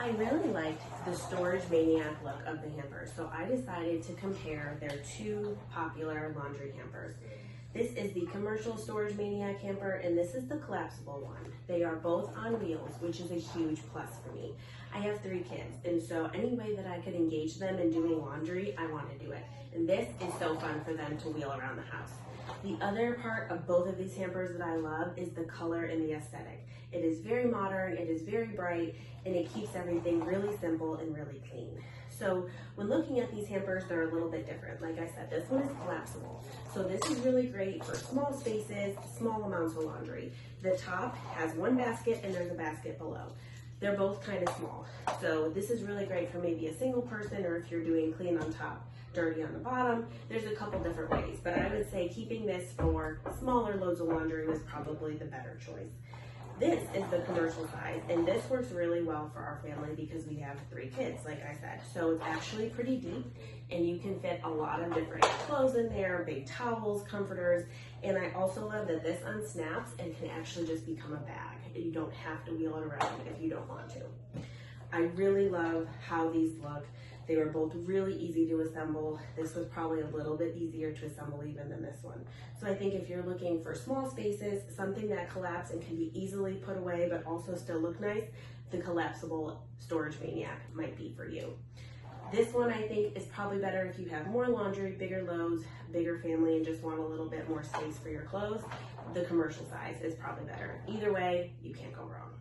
I really liked the Storage Maniac look of the hampers, so I decided to compare their two popular laundry hampers. This is the Commercial Storage Maniac Hamper, and this is the collapsible one. They are both on wheels, which is a huge plus for me. I have 3 kids, and so any way that I could engage them in doing laundry, I want to do it. And this is so fun for them to wheel around the house. The other part of both of these hampers that I love is the color and the aesthetic. It is very modern, it is very bright, and it keeps everything really simple and really clean. So when looking at these hampers, they're a little bit different. Like I said, this one is collapsible. So this is really great for small spaces, small amounts of laundry. The top has one basket and there's a basket below. They're both kind of small. So this is really great for maybe a single person, or if you're doing clean on top, dirty on the bottom. There's a couple different ways, but I would say keeping this for smaller loads of laundry was probably the better choice. This is the commercial size, and this works really well for our family because we have 3 kids, like I said. So it's actually pretty deep, and you can fit a lot of different clothes in there, big towels, comforters, and I also love that this unsnaps and can actually just become a bag. You don't have to wheel it around if you don't want to. I really love how these look. They were both really easy to assemble. This was probably a little bit easier to assemble even than this one. So I think if you're looking for small spaces, something that collapses and can be easily put away but also still look nice, the collapsible Storage Maniac might be for you. This one I think is probably better if you have more laundry, bigger loads, bigger family, and just want a little bit more space for your clothes. The commercial size is probably better. Either way, you can't go wrong.